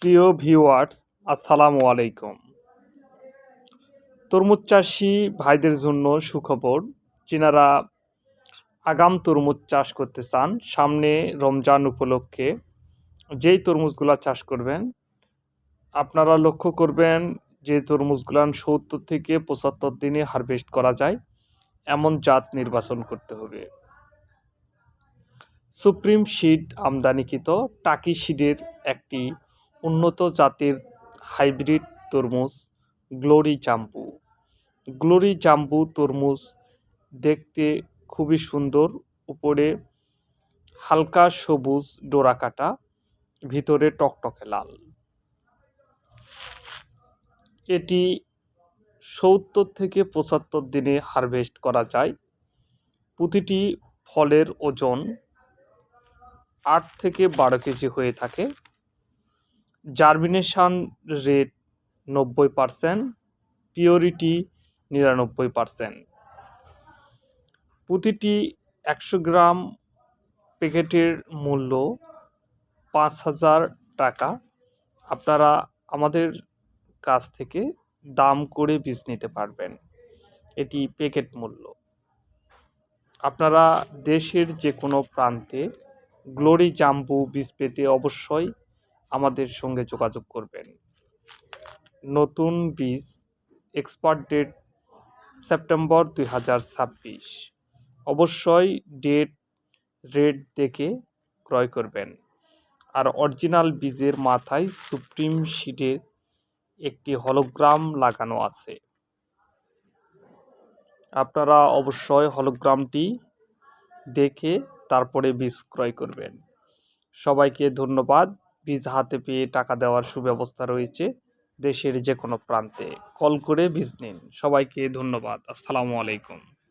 প্রিয় ভিউয়ার্স, আসসালামু আলাইকুম। তরমুজ চাষি ভাইদের জন্য সুখবর। যিনারা আগাম তরমুজ চাষ করতে চান, সামনে রমজান উপলক্ষে যেই তরমুজগুলা চাষ করবেন, আপনারা লক্ষ্য করবেন যে তরমুজগুলান ৭০ থেকে ৭৫ দিনে হারভেস্ট করা যায় এমন জাত নির্বাচন করতে হবে। সুপ্রিম সিড আমদানিকৃত টাকি সিডের একটি উন্নত জাতের হাইব্রিড তরমুজ গ্লোরি জাম্বু। গ্লোরি জাম্বু তরমুজ দেখতে খুবই সুন্দর, উপরে হালকা সবুজ ডোরা কাটা, ভিতরে টকটকে লাল। এটি ৭০ থেকে ৭৫ দিনে হারভেস্ট করা যায়। প্রতিটি ফলের ওজন ৮ থেকে ১২ কেজি হয়ে থাকে। Germination rate ৯০%, purity ৯৯%। প্রতিটি ১০০ গ্রাম প্যাকেটের মূল্য ৫,০০০ টাকা। আপনারা আমাদের কাছ থেকে দাম করে বীজ নিতে পারবেন, এটি প্যাকেট মূল্য। আপনারা দেশের যে কোনো প্রান্তে গ্লোরি জাম্বু বীজ পেতে অবশ্যই আমাদের সঙ্গে যোগাযোগ করবেন। নতুন বীজ, এক্সপায়ার ডেট সেপ্টেম্বর ২০২৬। অবশ্যই রেট দেখে ক্রয় করবেন। আর অরিজিনাল বীজের মাথায় সুপ্রিম সিডের একটি হলোগ্রাম লাগানো আছে। আপনারা অবশ্যই হলোগ্রামটি দেখে তারপরে বীজ ক্রয় করবেন। সবাইকে ধন্যবাদ। বীজ হাতে পেয়ে টাকা দেওয়ার সুব্যবস্থা রয়েছে দেশের যে কোনো প্রান্তে। কল করে বীজ নিন। সবাইকে ধন্যবাদ। আসসালামু আলাইকুম।